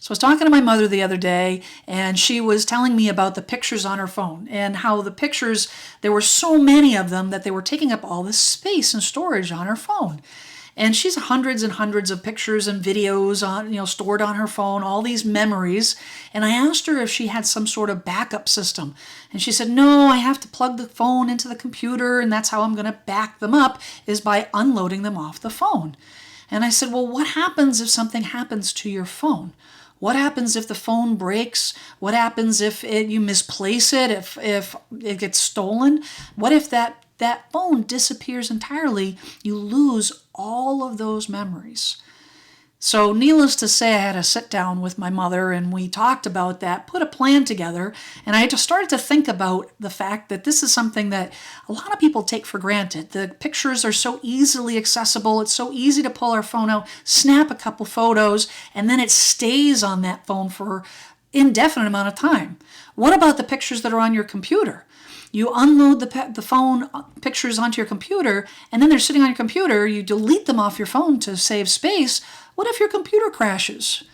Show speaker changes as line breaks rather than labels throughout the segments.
So I was talking to my mother the other day, and she was telling me about the pictures on her phone and how the pictures, there were so many of them that they were taking up all this space and storage on her phone. And she's hundreds and hundreds of pictures and videos stored on her phone, all these memories. And I asked her if she had some sort of backup system. And she said, no, I have to plug the phone into the computer, and that's how I'm going to back them up, is by unloading them off the phone. And I said, well, what happens if something happens to your phone? What happens if the phone breaks? What happens if you misplace it, if it gets stolen? What if that phone disappears entirely? You lose all of those memories. So needless to say, I had a sit down with my mother and we talked about that, put a plan together, and I just started to think about the fact that this is something that a lot of people take for granted. The pictures are so easily accessible. It's so easy to pull our phone out, snap a couple photos, and then it stays on that phone for indefinite amount of time. What about the pictures that are on your computer? You unload the phone pictures onto your computer, and then they're sitting on your computer. You delete them off your phone to save space. What if your computer crashes?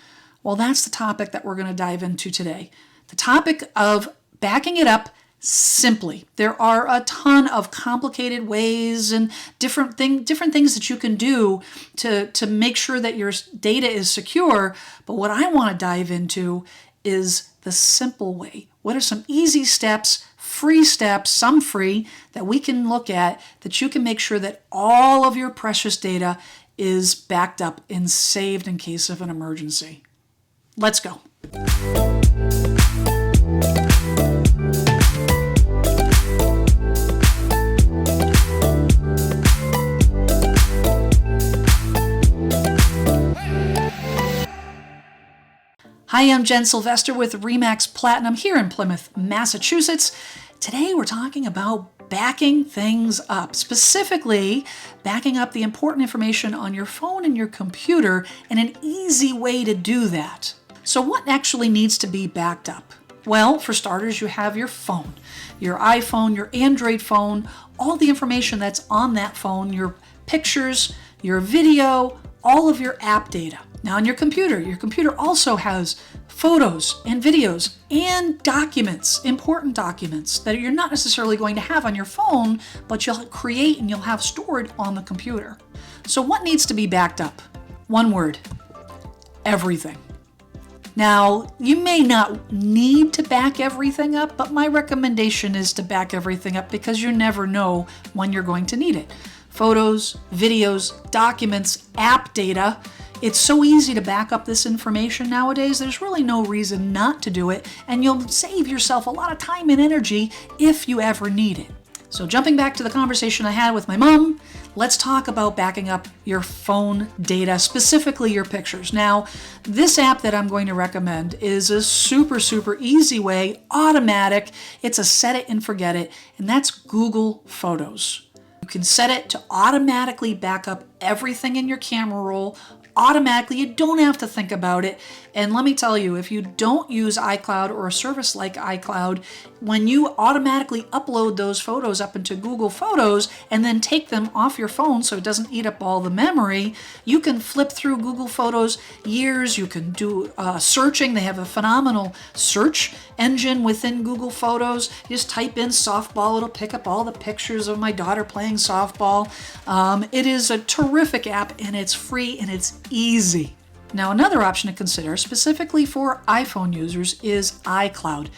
Well, that's the topic that we're going to dive into today. The topic of backing it up simply. There are a ton of complicated ways and different things that you can do to make sure that your data is secure. But what I want to dive into is the simple way. What are some easy steps, free steps, some free, that we can look at that you can make sure that all of your precious data is backed up and saved in case of an emergency? Let's go. Hi, I'm Jen Sylvester with Remax Platinum here in Plymouth, Massachusetts. Today we're talking about backing things up, specifically backing up the important information on your phone and your computer, and an easy way to do that. So what actually needs to be backed up? Well, for starters, you have your phone, your iPhone, your Android phone, all the information that's on that phone, your pictures, your video, all of your app data. Now on your computer also has photos and videos and documents, important documents that you're not necessarily going to have on your phone, but you'll create and you'll have stored on the computer. So what needs to be backed up? One word: everything. Now, you may not need to back everything up, but my recommendation is to back everything up because you never know when you're going to need it. Photos, videos, documents, app data. It's so easy to back up this information nowadays. There's really no reason not to do it, and you'll save yourself a lot of time and energy if you ever need it. So jumping back to the conversation I had with my mom, let's talk about backing up your phone data, specifically your pictures. Now, this app that I'm going to recommend is a super easy way, automatic. It's a set it and forget it, and that's Google Photos. You can set it to automatically back up everything in your camera roll. Automatically, you don't have to think about it. And let me tell you, if you don't use iCloud or a service like iCloud, when you automatically upload those photos up into Google Photos and then take them off your phone so it doesn't eat up all the memory, you can flip through Google Photos years. You can do searching. They have a phenomenal search engine within Google Photos. You just type in softball, it'll pick up all the pictures of my daughter playing softball. It is a terrific app, and it's free and it's easy. Now, another option to consider, specifically for iPhone users, is iCloud.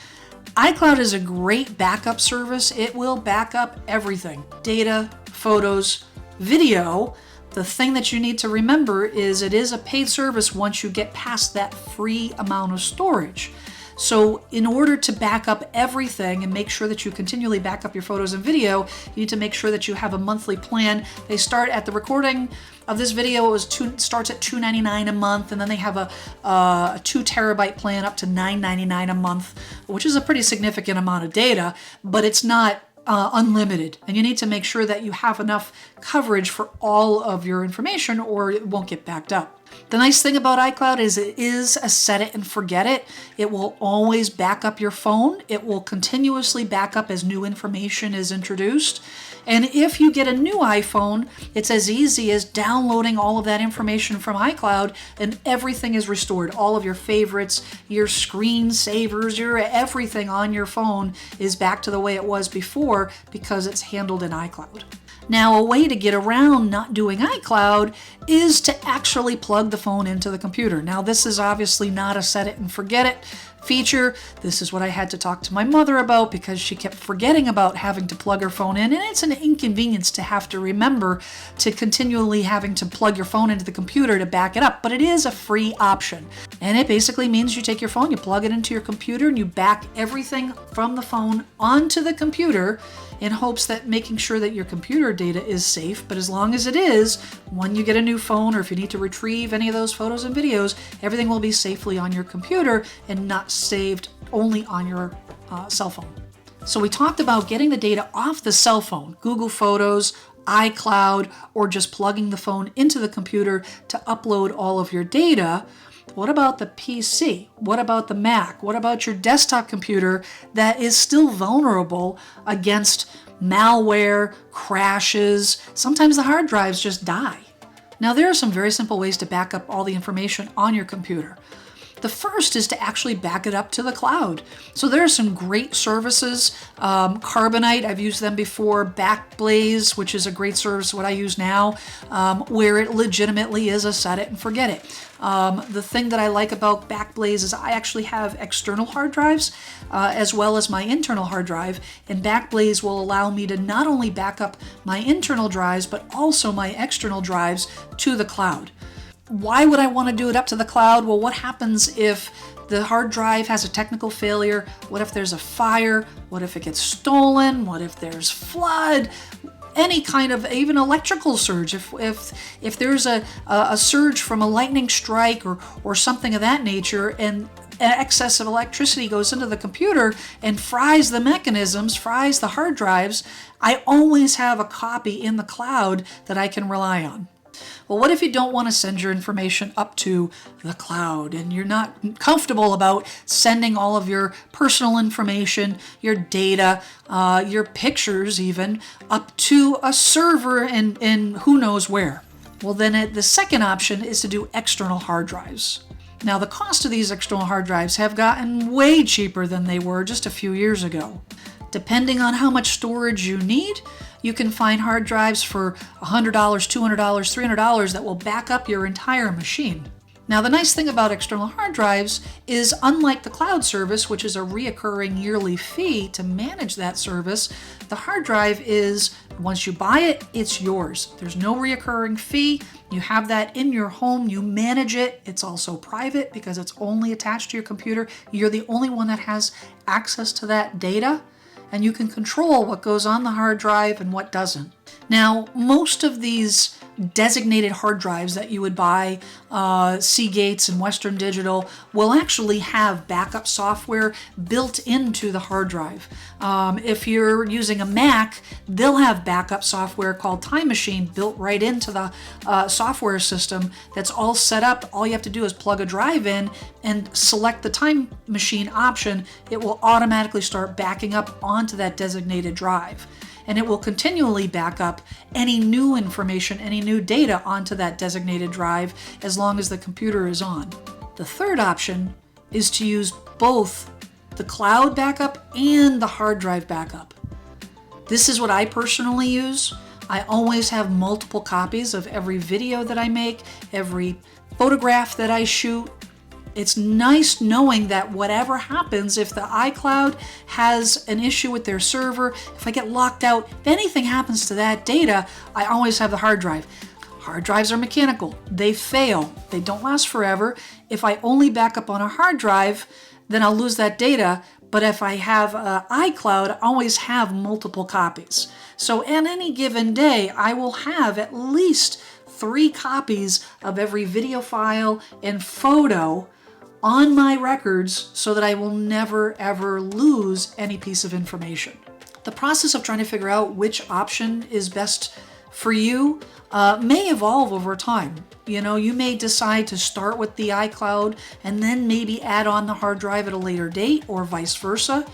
iCloud is a great backup service. It will back up everything: data, photos, video. The thing that you need to remember is it is a paid service once you get past that free amount of storage. So in order to back up everything and make sure that you continually back up your photos and video, you need to make sure that you have a monthly plan. They start at the recording of this video, starts at $2.99 a month, and then they have a 2 terabyte plan up to $9.99 a month, which is a pretty significant amount of data, but it's not unlimited. And you need to make sure that you have enough coverage for all of your information, or it won't get backed up. The nice thing about iCloud is it is a set it and forget it. It will always back up your phone. It will continuously back up as new information is introduced. And if you get a new iPhone, it's as easy as downloading all of that information from iCloud and everything is restored. All of your favorites, your screensavers, your everything on your phone is back to the way it was before because it's handled in iCloud. Now, a way to get around not doing iCloud is to actually plug the phone into the computer. Now, this is obviously not a set it and forget it feature. This is what I had to talk to my mother about because she kept forgetting about having to plug her phone in, and it's an inconvenience to have to remember to continually having to plug your phone into the computer to back it up, but it is a free option. And it basically means you take your phone, you plug it into your computer, and you back everything from the phone onto the computer in hopes that making sure that your computer data is safe. But as long as it is, when you get a new phone or if you need to retrieve any of those photos and videos, everything will be safely on your computer and not saved only on your cell phone. So we talked about getting the data off the cell phone, Google Photos, iCloud, or just plugging the phone into the computer to upload all of your data. What about the PC? What about the Mac? What about your desktop computer that is still vulnerable against malware, crashes? Sometimes the hard drives just die. Now, there are some very simple ways to back up all the information on your computer. The first is to actually back it up to the cloud. So there are some great services. Carbonite, I've used them before. Backblaze, which is a great service, what I use now, where it legitimately is a set it and forget it. The thing that I like about Backblaze is I actually have external hard drives as well as my internal hard drive, and Backblaze will allow me to not only back up my internal drives but also my external drives to the cloud. Why would I want to do it up to the cloud? Well, what happens if the hard drive has a technical failure? What if there's a fire? What if it gets stolen? What if there's flood? Any kind of even electrical surge. If there's a surge from a lightning strike or something of that nature, and excess of electricity goes into the computer and fries the mechanisms, fries the hard drives, I always have a copy in the cloud that I can rely on. Well, what if you don't want to send your information up to the cloud and you're not comfortable about sending all of your personal information, your data, your pictures even, up to a server in who knows where? Well, then the second option is to do external hard drives. Now, the cost of these external hard drives have gotten way cheaper than they were just a few years ago. Depending on how much storage you need, you can find hard drives for $100, $200, $300 that will back up your entire machine. Now, the nice thing about external hard drives is, unlike the cloud service, which is a reoccurring yearly fee to manage that service, the hard drive is, once you buy it, it's yours. There's no reoccurring fee. You have that in your home. You manage it. It's also private because it's only attached to your computer. You're the only one that has access to that data, and you can control what goes on the hard drive and what doesn't. Now, most of these designated hard drives that you would buy, Seagates and Western Digital, will actually have backup software built into the hard drive. If you're using a Mac, they'll have backup software called Time Machine built right into the software system that's all set up. All you have to do is plug a drive in and select the Time Machine option. It will automatically start backing up onto that designated drive. And it will continually back up any new information, any new data onto that designated drive as long as the computer is on. The third option is to use both the cloud backup and the hard drive backup. This is what I personally use. I always have multiple copies of every video that I make, every photograph that I shoot. It's nice knowing that whatever happens, if the iCloud has an issue with their server, if I get locked out, if anything happens to that data, I always have the hard drive. Hard drives are mechanical. They fail. They don't last forever. If I only back up on a hard drive, then I'll lose that data. But if I have iCloud, I always have multiple copies. So on any given day, I will have at least 3 copies of every video file and photo on my records so that I will never ever lose any piece of information. The process of trying to figure out which option is best for you may evolve over time. You know, you may decide to start with the iCloud and then maybe add on the hard drive at a later date, or vice versa.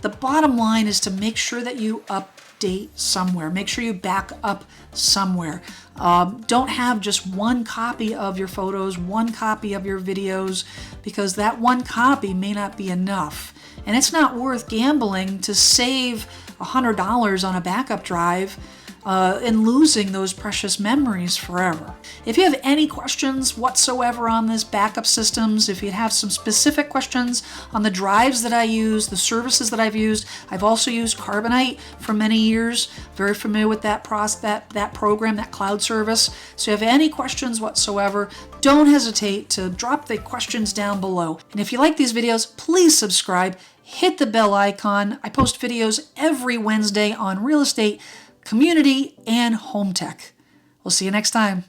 The bottom line is to make sure that you update somewhere. Make sure you back up somewhere. Don't have just one copy of your photos, one copy of your videos, because that one copy may not be enough. And it's not worth gambling to save $100 on a backup drive and losing those precious memories forever. If you have any questions whatsoever on this backup systems, if you have some specific questions on the drives that I use, the services that I've used, I've also used Carbonite for many years, very familiar with that program, that cloud service. So if you have any questions whatsoever, don't hesitate to drop the questions down below. And if you like these videos, please subscribe, hit the bell icon. I post videos every Wednesday on real estate, community, and home tech. We'll see you next time.